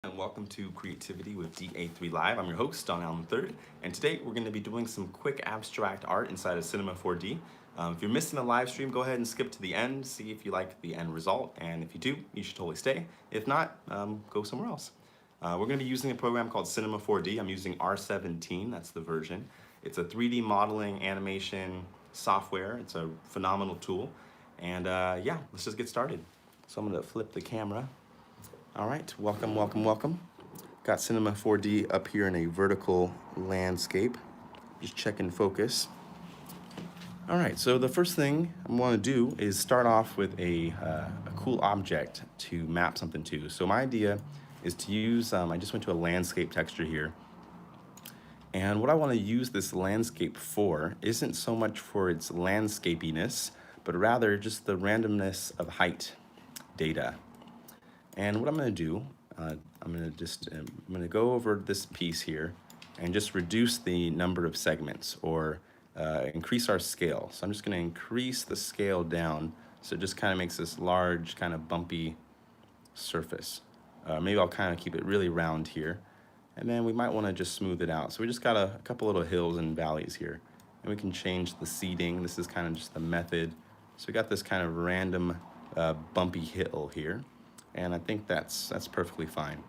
And welcome to Creativity with DA3 Live. I'm your host, Don Allen III, and today we're going to be doing some quick abstract art inside of Cinema 4D. If you're missing the live stream, go ahead and skip to the end, see if you like the end result, and if you do, you should totally stay. If not, go somewhere else. We're going to be using a program called Cinema 4D. I'm using R17, that's the version. It's a 3D modeling animation software. It's a phenomenal tool, and yeah, let's just get started. So I'm going to flip the camera. All right, welcome, welcome, welcome. Got Cinema 4D up here in a vertical landscape. Just checking focus. All right, so the first thing I want to do is start off with a cool object to map something to. So my idea is to use, I just went to a landscape texture here. And what I want to use this landscape for isn't so much for its landscapiness, but rather just the randomness of height data. And what I'm going to do, I'm going to go over this piece here and just reduce the number of segments or increase our scale. So I'm just going to increase the scale down so it just kind of makes this large kind of bumpy surface. Maybe I'll kind of keep it really round here. And then we might want to just smooth it out. So we just got a couple little hills and valleys here. And we can change the seeding. This is kind of just the method. So we got this kind of random bumpy hill here. And I think that's perfectly fine.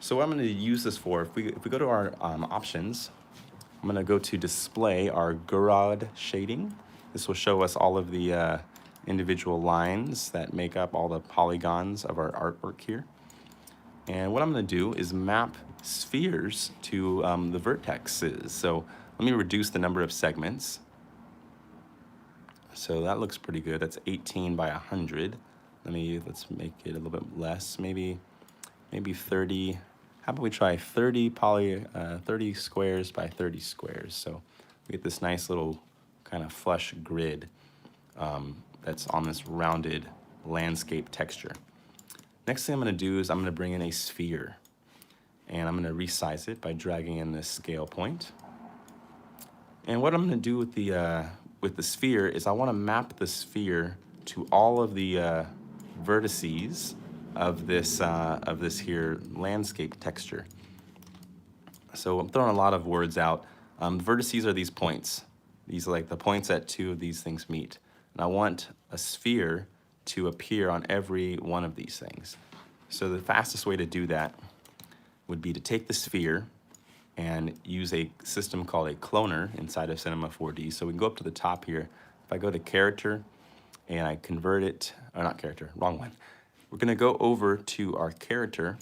So what I'm going to use this for, if we go to our options, I'm going to go to display our Gouraud shading. This will show us all of the individual lines that make up all the polygons of our artwork here. And what I'm going to do is map spheres to the vertexes. So let me reduce the number of segments. So that looks pretty good. That's 18 by 100. Let's make it a little bit less, maybe 30. How about we try 30 squares by 30 squares? So we get this nice little kind of flush grid that's on this rounded landscape texture. Next thing I'm going to do is I'm going to bring in a sphere, and I'm going to resize it by dragging in this scale point. And what I'm going to do with the sphere is I want to map the sphere to all of the vertices of this here landscape texture. So I'm throwing a lot of words out. Vertices are these points. These are like the points that two of these things meet. And I want a sphere to appear on every one of these things. So the fastest way to do that would be to take the sphere and use a system called a cloner inside of Cinema 4D. So we can go up to the top here. If I go to character, and I convert it, or not character, wrong one. We're gonna go over to our character,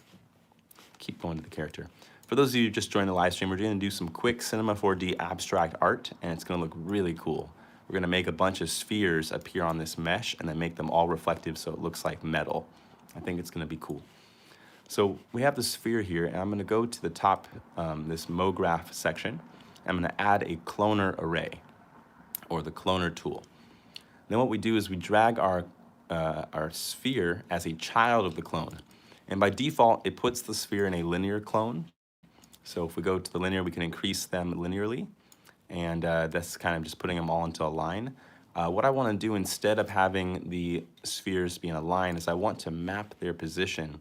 keep going to the character. For those of you who just joined the live stream, we're gonna do some quick Cinema 4D abstract art, and it's gonna look really cool. We're gonna make a bunch of spheres appear on this mesh and then make them all reflective so it looks like metal. I think it's gonna be cool. So we have the sphere here, and I'm gonna go to the top, this MoGraph section. I'm gonna add a cloner array, or the cloner tool. Then what we do is we drag our sphere as a child of the clone. And by default, it puts the sphere in a linear clone. So if we go to the linear, we can increase them linearly. And that's kind of just putting them all into a line. What I want to do instead of having the spheres be in a line is I want to map their position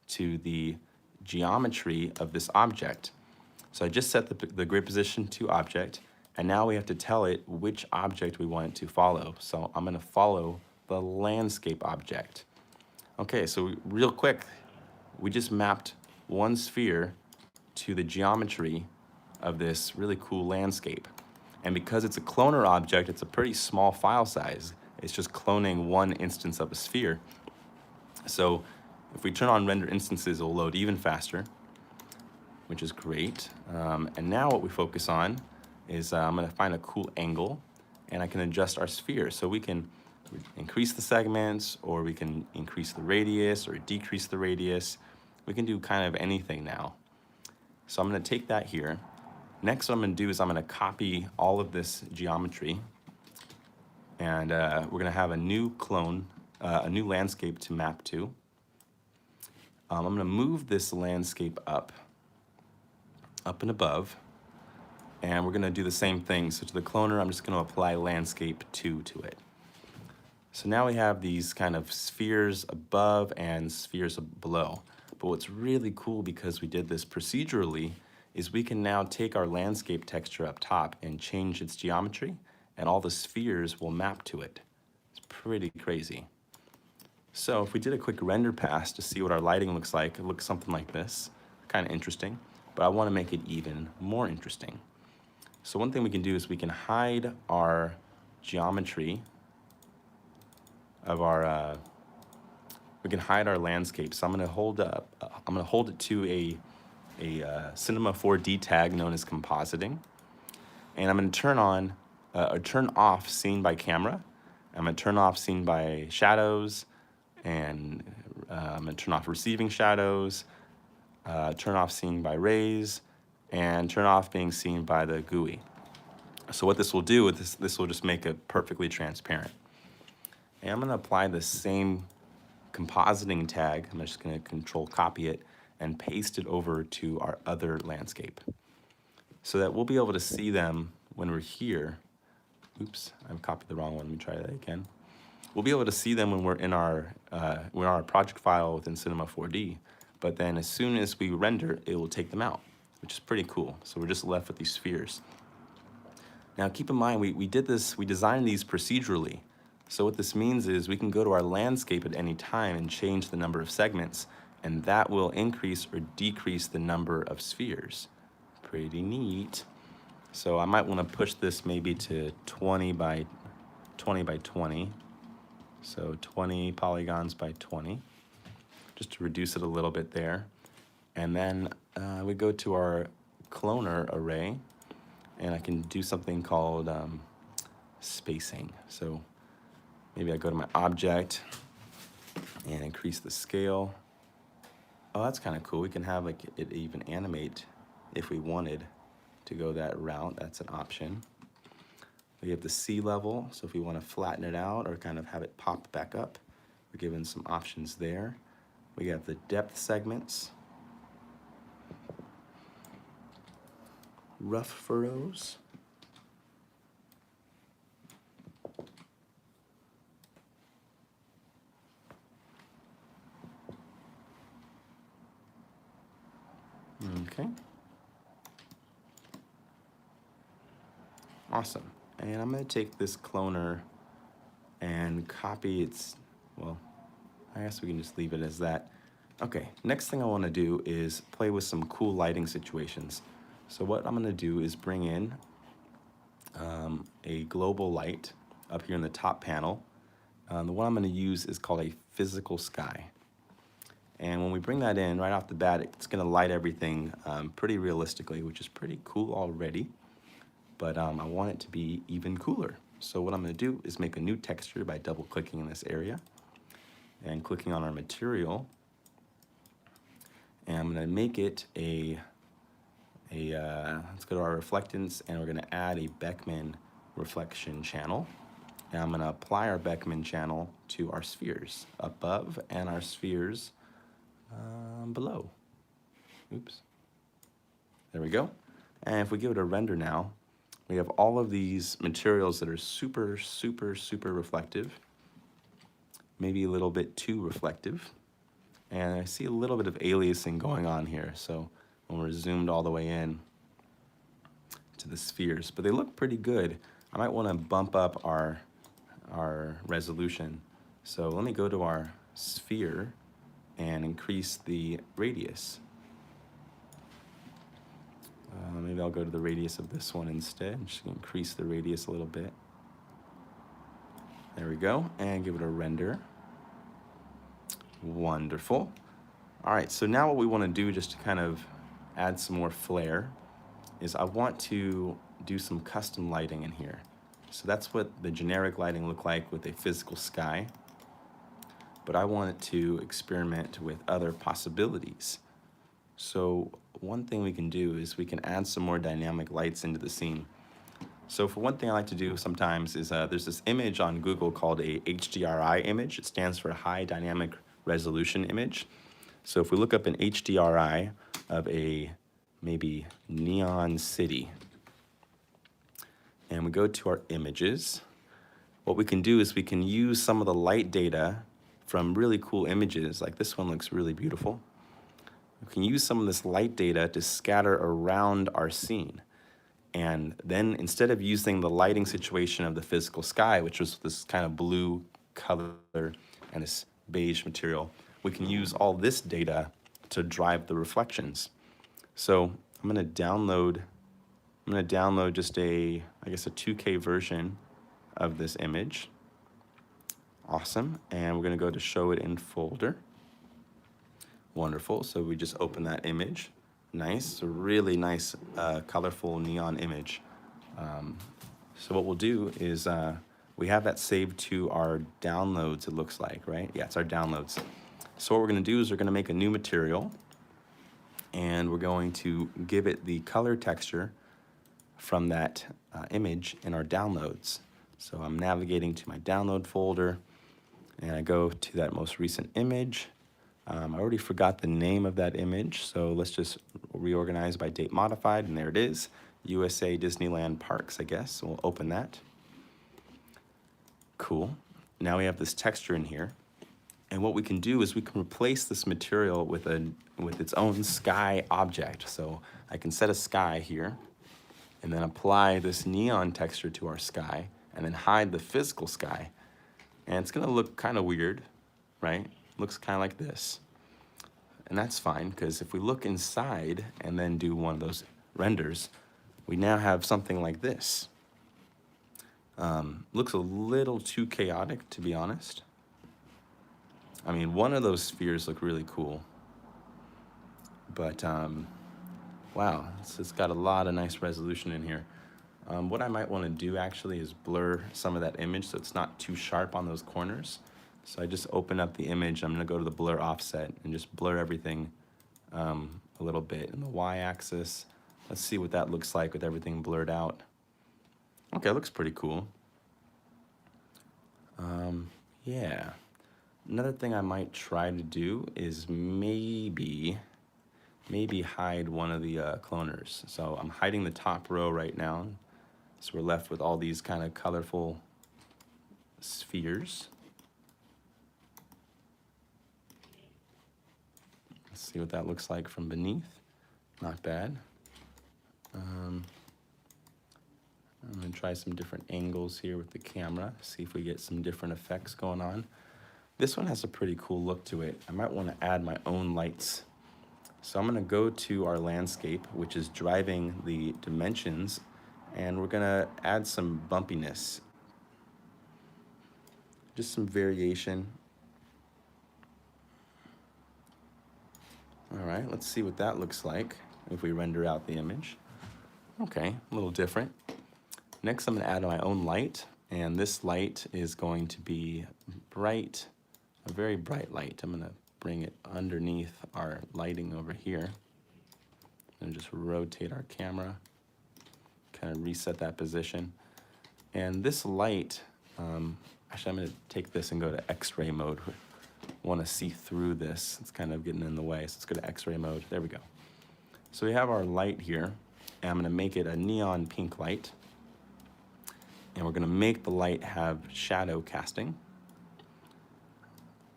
to the geometry of this object. So I just set the grid position to object. And now we have to tell it which object we want it to follow. So I'm gonna follow the landscape object. Okay, so real quick, we just mapped one sphere to the geometry of this really cool landscape. And because it's a cloner object, it's a pretty small file size. It's just cloning one instance of a sphere. So if we turn on render instances, it'll load even faster, which is great. And now what we focus on is I'm gonna find a cool angle, and I can adjust our sphere. So we can increase the segments, or we can increase the radius or decrease the radius. We can do kind of anything now. So I'm gonna take that here. Next what I'm gonna do is I'm gonna copy all of this geometry, and we're gonna have a new clone, a new landscape to map to. I'm gonna move this landscape up and above. And we're gonna do the same thing. So to the cloner, I'm just gonna apply landscape 2 to it. So now we have these kind of spheres above and spheres below. But what's really cool, because we did this procedurally, is we can now take our landscape texture up top and change its geometry, and all the spheres will map to it. It's pretty crazy. So if we did a quick render pass to see what our lighting looks like, it looks something like this. Kind of interesting, but I want to make it even more interesting. So one thing we can do is we can hide our geometry of our, we can hide our landscape. So I'm going to hold it to a Cinema 4D tag known as compositing, and I'm going to turn on or turn off scene by camera. I'm going to turn off scene by shadows, and I'm going to turn off receiving shadows, turn off scene by rays, and turn off being seen by the GUI. So what this will do is this will just make it perfectly transparent. And I'm going to apply the same compositing tag. I'm just going to control copy it and paste it over to our other landscape, so that we'll be able to see them when we're here. Oops, I've copied the wrong one. Let me try that again. We'll be able to see them when we're in our project file within Cinema 4D, but then as soon as we render, it will take them out, which is pretty cool. So we're just left with these spheres. Now keep in mind, we designed these procedurally. So what this means is we can go to our landscape at any time and change the number of segments, and that will increase or decrease the number of spheres. Pretty neat. So I might want to push this maybe to 20 by 20. So 20 polygons by 20, just to reduce it a little bit there. And then we go to our cloner array, and I can do something called spacing. So maybe I go to my object and increase the scale. Oh, that's kind of cool. We can have like it even animate if we wanted to go that route. That's an option. We have the sea level, so if we want to flatten it out or kind of have it pop back up, we're given some options there. We have the depth segments, rough furrows, okay. Awesome. And I'm going to take this cloner and copy its, well, I guess we can just leave it as that. Okay, next thing I want to do is play with some cool lighting situations. So what I'm going to do is bring in a global light up here in the top panel. The one I'm going to use is called a physical sky. And when we bring that in right off the bat, it's going to light everything pretty realistically, which is pretty cool already. But I want it to be even cooler. So what I'm going to do is make a new texture by double-clicking in this area and clicking on our material. And I'm going to make it let's go to our reflectance, and we're going to add a Beckmann reflection channel. And I'm going to apply our Beckmann channel to our spheres above and our spheres below. Oops. There we go. And if we give it a render now, we have all of these materials that are super, super, super reflective, maybe a little bit too reflective. And I see a little bit of aliasing going on here. So when we're zoomed all the way in to the spheres, but they look pretty good. I might want to bump up our resolution. So let me go to our sphere and increase the radius. Maybe I'll go to the radius of this one instead. Just increase the radius a little bit. There we go, and give it a render. Wonderful. All right, so now what we want to do, just to kind of add some more flair, is I want to do some custom lighting in here. So that's what the generic lighting look like with a physical sky, but I want it to experiment with other possibilities. So one thing we can do is we can add some more dynamic lights into the scene. So for one thing I like to do sometimes is there's this image on Google called a HDRI image. It stands for High Dynamic Resolution Image. So if we look up an HDRI of a maybe neon city, and we go to our images, what we can do is we can use some of the light data from really cool images, like this one looks really beautiful. We can use some of this light data to scatter around our scene. And then instead of using the lighting situation of the physical sky, which was this kind of blue color and this beige material, we can use all this data to drive the reflections. So I'm gonna download just I guess a 2K version of this image. Awesome, and we're gonna go to show it in folder. Wonderful, so we just open that image. Nice, a really nice colorful neon image. So what we'll do is we have that saved to our downloads, it looks like, right? Yeah, it's our downloads. So what we're gonna do is we're gonna make a new material and we're going to give it the color texture from that image in our downloads. So I'm navigating to my download folder and I go to that most recent image. I already forgot the name of that image, so let's just reorganize by date modified, and there it is, USA Disneyland Parks, I guess. So we'll open that. Cool. Now we have this texture in here, and what we can do is we can replace this material with its own sky object. So I can set a sky here, and then apply this neon texture to our sky, and then hide the physical sky. And it's gonna look kind of weird, right? Looks kind of like this. And that's fine, because if we look inside and then do one of those renders, we now have something like this. Looks a little too chaotic, to be honest. I mean, one of those spheres look really cool. But, wow, it's got a lot of nice resolution in here. What I might want to do actually is blur some of that image so it's not too sharp on those corners. So I just open up the image. I'm going to go to the blur offset and just blur everything a little bit in the y-axis. Let's see what that looks like with everything blurred out. Okay, it looks pretty cool. Yeah. Another thing I might try to do is maybe hide one of the cloners. So I'm hiding the top row right now. So we're left with all these kind of colorful spheres. Let's see what that looks like from beneath. Not bad. I'm gonna try some different angles here with the camera, see if we get some different effects going on. This one has a pretty cool look to it. I might want to add my own lights. So I'm gonna go to our landscape, which is driving the dimensions, and we're gonna add some bumpiness. Just some variation. All right, let's see what that looks like if we render out the image. Okay, a little different. Next, I'm gonna add my own light, and this light is going to be bright, a very bright light. I'm gonna bring it underneath our lighting over here and just rotate our camera, kind of reset that position. And this light, actually I'm gonna take this and go to X-ray mode. Want to see through this. It's kind of getting in the way, so let's go to X-ray mode. There we go. So we have our light here, and I'm going to make it a neon pink light, and we're going to make the light have shadow casting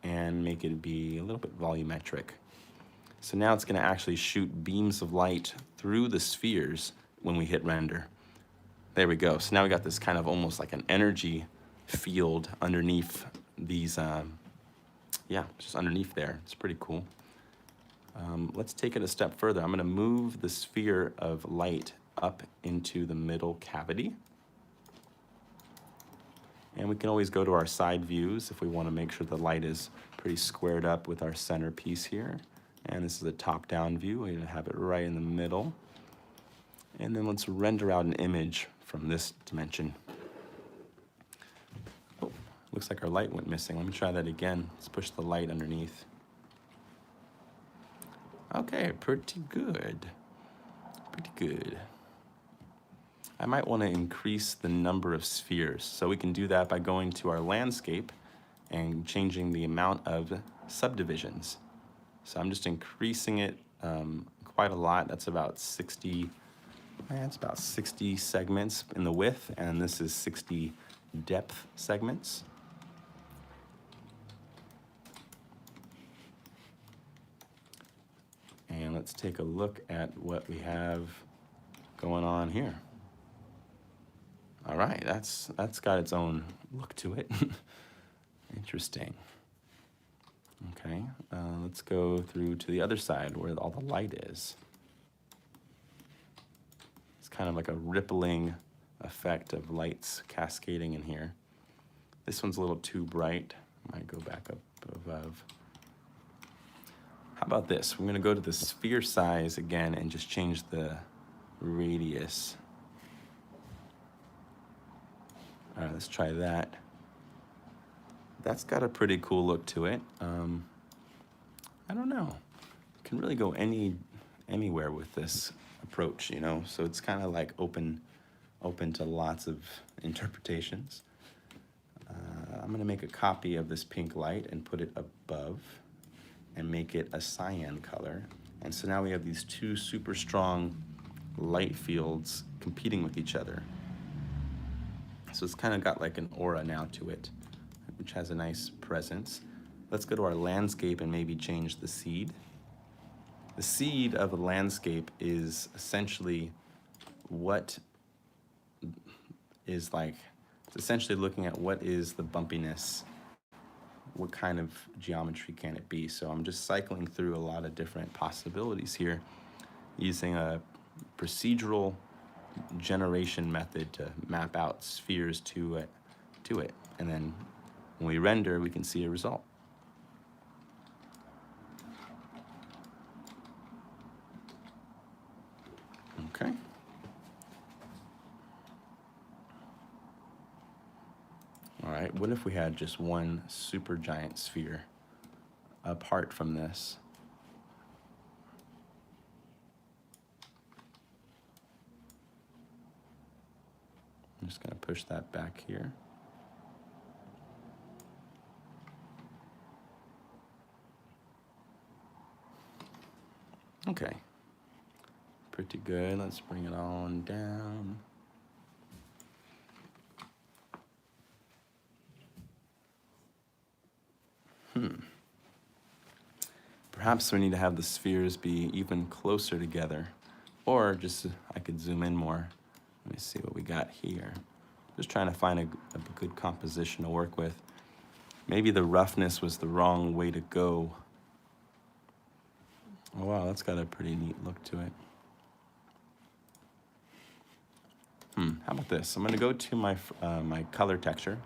and make it be a little bit volumetric. So now it's going to actually shoot beams of light through the spheres when we hit render. There we go. So now we got this kind of almost like an energy field underneath these yeah, just underneath there. It's pretty cool. Let's take it a step further. I'm gonna move the sphere of light up into the middle cavity. And we can always go to our side views if we wanna make sure the light is pretty squared up with our center piece here. And this is a top-down view. We're gonna have it right in the middle. And then let's render out an image from this dimension. Looks like our light went missing. Let me try that again. Let's push the light underneath. Okay, pretty good. Pretty good. I might want to increase the number of spheres. So we can do that by going to our landscape and changing the amount of subdivisions. So I'm just increasing it quite a lot. That's about 60, that's about 60 segments in the width, and this is 60 depth segments. let's take a look at what we have going on here. All right, that's got its own look to it. Interesting. Okay, let's go through to the other side where all the light is. It's kind of like a rippling effect of lights cascading in here. This one's a little too bright. Might go back up above. How about this? We're gonna go to the sphere size again and just change the radius. All right, let's try that. That's got a pretty cool look to it. I don't know. You can really go anywhere with this approach, you know? So it's kind of like open to lots of interpretations. I'm gonna make a copy of this pink light and put it above and make it a cyan color. And so now we have these two super strong light fields competing with each other. So it's kind of got like an aura now to it, which has a nice presence. Let's go to our landscape and maybe change the seed. The seed of the landscape is essentially what is like, it's essentially looking at what is the bumpiness, what kind of geometry can it be. So I'm just cycling through a lot of different possibilities here using a procedural generation method to map out spheres to it. And then when we render, we can see a result. Okay. All right, what if we had just one super giant sphere apart from this? I'm just gonna push that back here. Okay, pretty good. Let's bring it on down. Perhaps we need to have the spheres be even closer together, or just, I could zoom in more. Let me see what we got here. Just trying to find a good composition to work with. Maybe the roughness was the wrong way to go. Oh wow, that's got a pretty neat look to it. How about this? I'm gonna go to my, my color texture,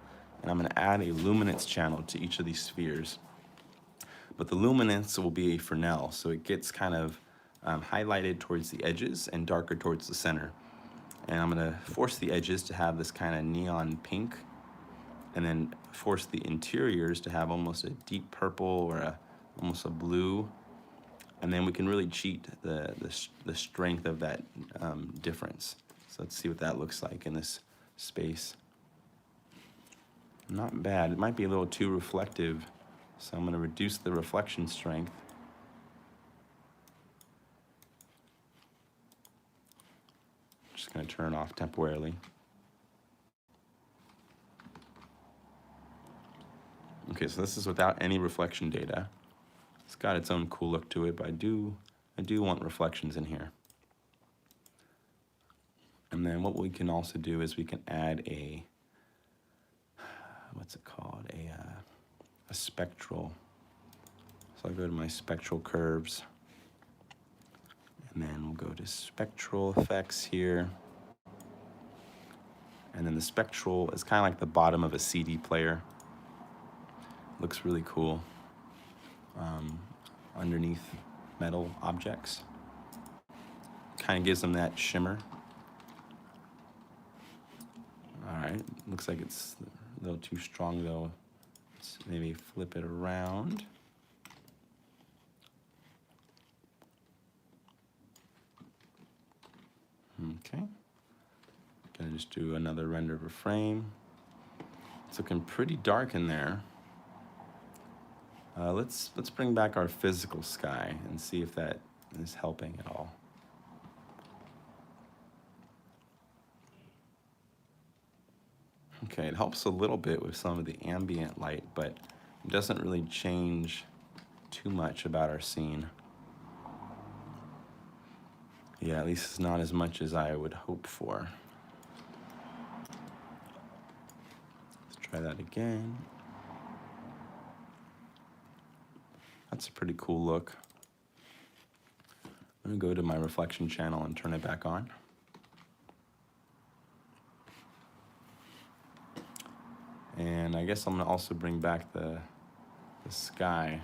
and I'm gonna add a luminance channel to each of these spheres. But the luminance will be a Fresnel, so it gets kind of highlighted towards the edges and darker towards the center. And I'm gonna force the edges to have this kind of neon pink, and then force the interiors to have almost a deep purple or almost a blue. And then we can really cheat the strength of that difference. So let's see what that looks like in this space. Not bad. It might be a little too reflective, so I'm going to reduce the reflection strength. Just going to turn off temporarily. Okay, so this is without any reflection data. It's got its own cool look to it, but I do want reflections in here. And then what we can also do is we can add a, what's it called? A spectral. So I'll go to my spectral curves. And then we'll go to spectral effects here. And then the spectral is kind of like the bottom of a CD player. Looks really cool. Underneath metal objects. Kind of gives them that shimmer. All right, looks like it's a little too strong though. Let's maybe flip it around. Okay, gonna just do another render of a frame. It's looking pretty dark in there. Let's bring back our physical sky and see if that is helping at all. Okay, it helps a little bit with some of the ambient light, but it doesn't really change too much about our scene. Yeah, at least it's not as much as I would hope for. Let's try that again. That's a pretty cool look. I'm gonna go to my reflection channel and turn it back on. And I guess I'm gonna also bring back the sky,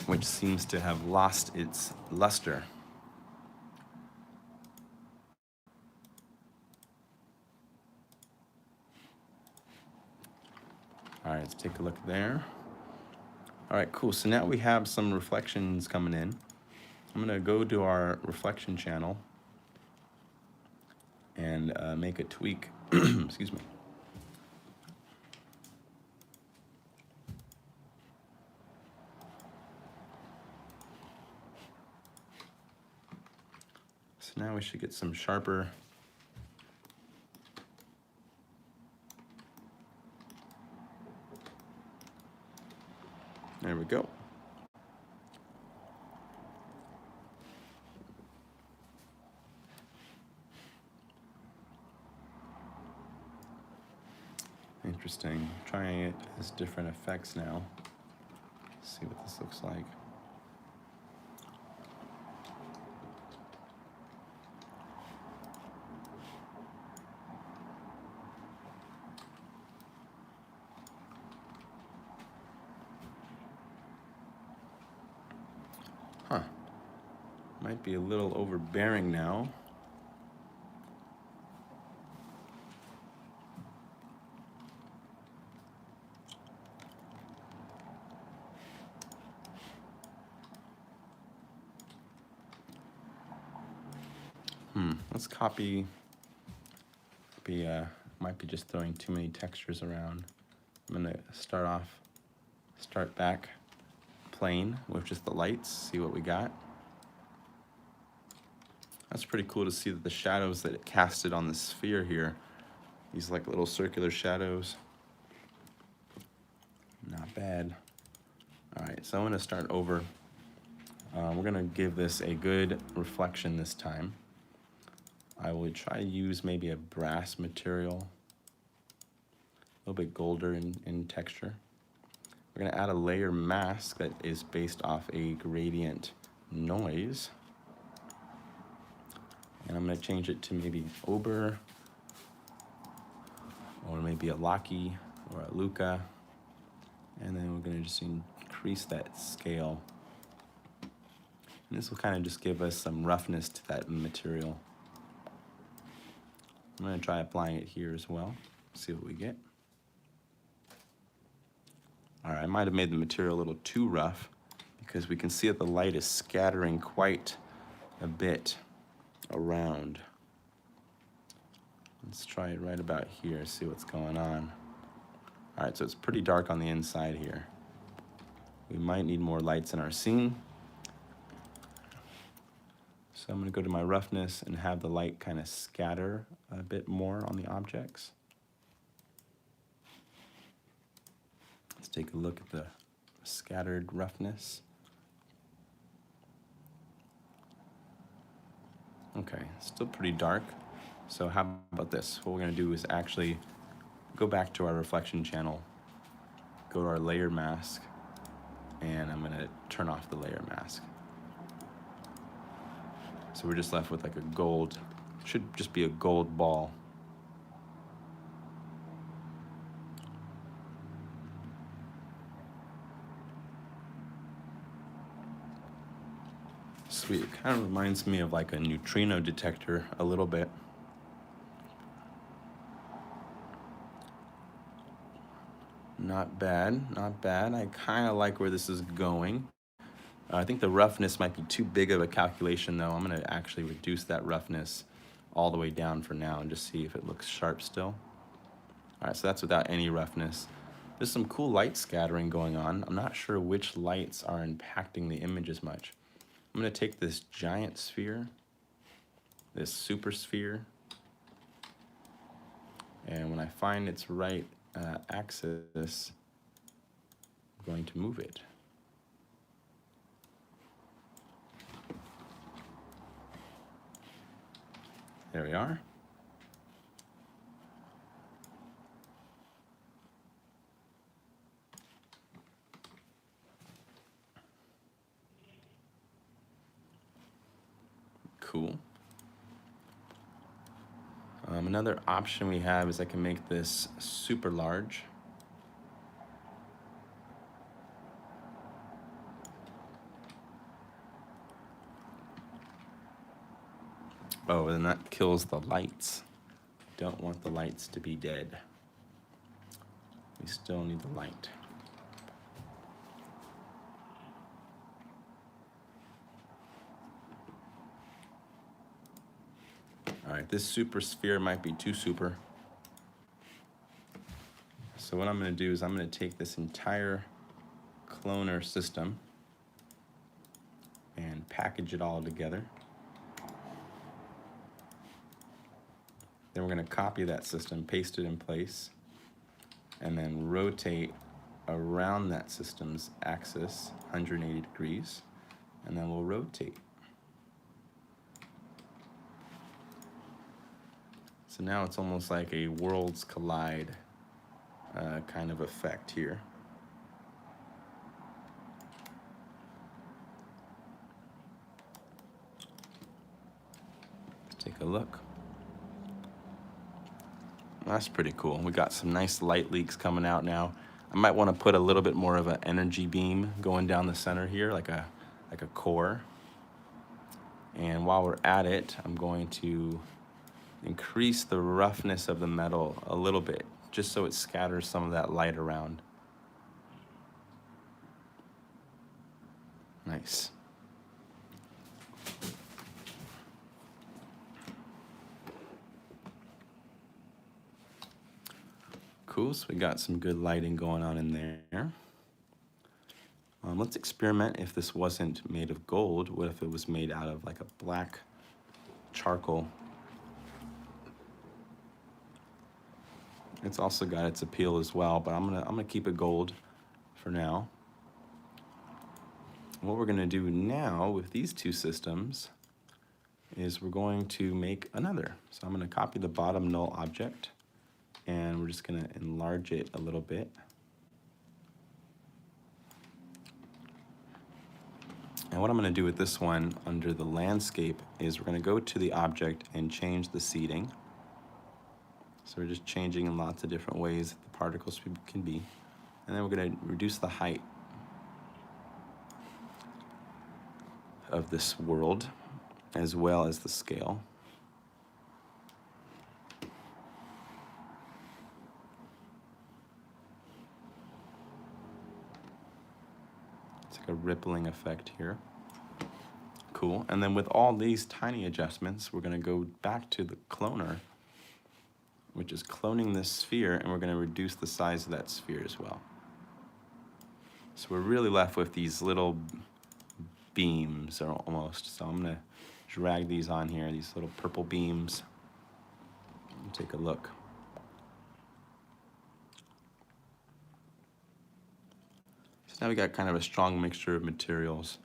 which seems to have lost its luster. All right, let's take a look there. All right, cool. So now we have some reflections coming in. I'm gonna go to our reflection channel and make a tweak. Excuse me. So now we should get some sharper. There we go. Interesting. Trying it as different effects now. Let's see what this looks like. Huh. Might be a little overbearing now. Let's copy. Might be just throwing too many textures around. I'm gonna start back plain with just the lights, see what we got. That's pretty cool to see that the shadows that it casted on the sphere here, these like little circular shadows. Not bad. All right, so I'm gonna start over. We're gonna give this a good reflection this time. I will try to use maybe a brass material, a little bit golder in texture. We're gonna add a layer mask that is based off a gradient noise. And I'm gonna change it to maybe Ober, or maybe a Locky or a Luca. And then we're gonna just increase that scale. And this will kind of just give us some roughness to that material. I'm gonna try applying it here as well, see what we get. All right, I might have made the material a little too rough because we can see that the light is scattering quite a bit around. Let's try it right about here, see what's going on. All right, so it's pretty dark on the inside here. We might need more lights in our scene. So I'm gonna go to my roughness and have the light kind of scatter a bit more on the objects. Let's take a look at the scattered roughness. Okay, still pretty dark. So how about this? What we're gonna do is actually go back to our reflection channel, go to our layer mask, and I'm gonna turn off the layer mask. So we're just left with like a gold, should just be a gold ball. Sweet, it kind of reminds me of like a neutrino detector a little bit. Not bad, not bad. I kind of like where this is going. I think the roughness might be too big of a calculation though. I'm gonna actually reduce that roughness all the way down for now and just see if it looks sharp still. All right, so that's without any roughness. There's some cool light scattering going on. I'm not sure which lights are impacting the image as much. I'm gonna take this giant sphere, this super sphere, and when I find its right axis, I'm going to move it. There we are. Cool. Another option we have is I can make this super large. Oh, and that kills the lights. Don't want the lights to be dead. We still need the light. All right, this super sphere might be too super. So what I'm gonna do is I'm gonna take this entire cloner system and package it all together. Then we're gonna copy that system, paste it in place, and then rotate around that system's axis 180 degrees, and then we'll rotate. So now it's almost like a worlds collide kind of effect here. Let's take a look. That's pretty cool. We got some nice light leaks coming out now. I might want to put a little bit more of an energy beam going down the center here, like a core. And while we're at it, I'm going to increase the roughness of the metal a little bit, just so it scatters some of that light around. Nice. Cool, so we got some good lighting going on in there. Let's experiment if this wasn't made of gold. What if it was made out of like a black charcoal? It's also got its appeal as well, but I'm gonna keep it gold for now. What we're gonna do now with these two systems is we're going to make another. So I'm gonna copy the bottom null object, and we're just gonna enlarge it a little bit. And what I'm gonna do with this one under the landscape is we're gonna go to the object and change the seeding. So we're just changing in lots of different ways that the particles can be. And then we're gonna reduce the height of this world as well as the scale. It's like a rippling effect here. Cool. And then with all these tiny adjustments, we're gonna go back to the cloner, which is cloning this sphere, and we're gonna reduce the size of that sphere as well. So we're really left with these little beams, or almost. So I'm gonna drag these on here, these little purple beams, and take a look. So now we got kind of a strong mixture of materials,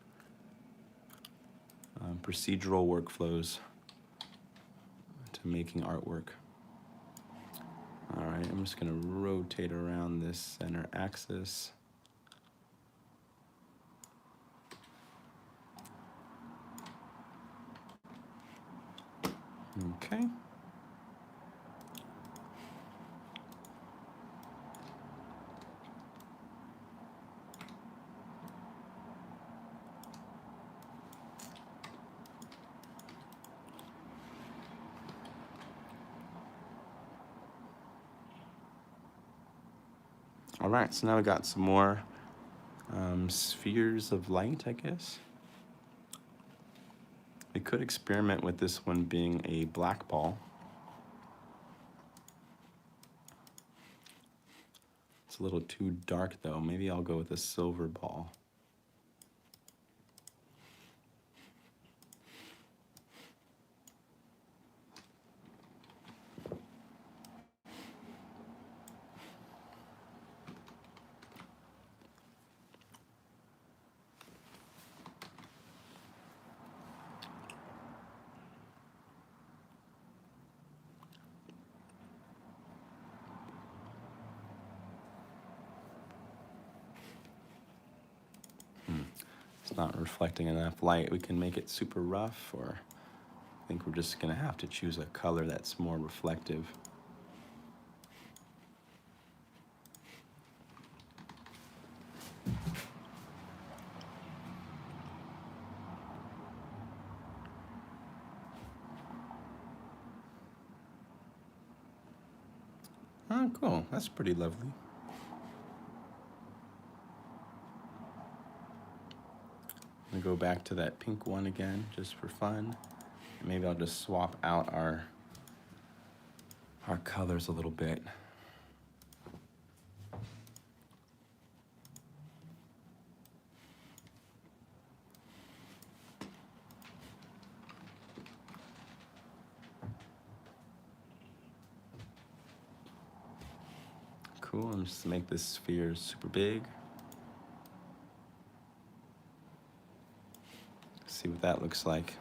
procedural workflows to making artwork. All right, I'm just gonna rotate around this center axis. Okay. All right, so now we got some more spheres of light, I guess. We could experiment with this one being a black ball. It's a little too dark though. Maybe I'll go with a silver ball. it's not reflecting enough light. We can make it super rough, or I think we're just gonna have to choose a color that's more reflective. Oh, cool. That's pretty lovely. I'm gonna go back to that pink one again, just for fun. And maybe I'll just swap out our colors a little bit. Cool, and just make this sphere super big. See what that looks like.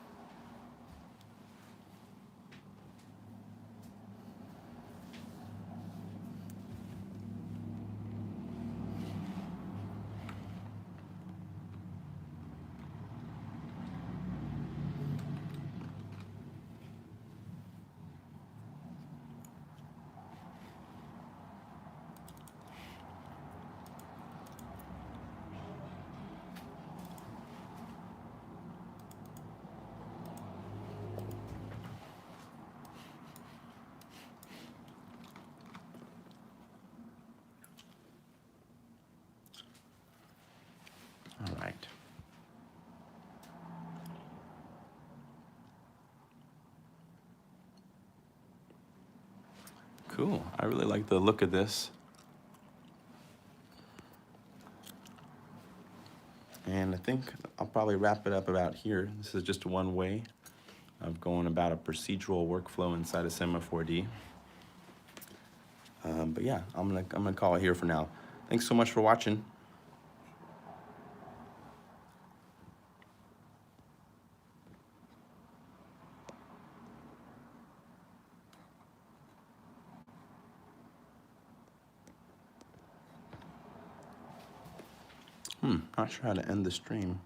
All right. Cool. I really like the look of this. And I think I'll probably wrap it up about here. This is just one way of going about a procedural workflow inside of Cinema 4D. But yeah, I'm gonna call it here for now. Thanks so much for watching. Not sure how to end the stream.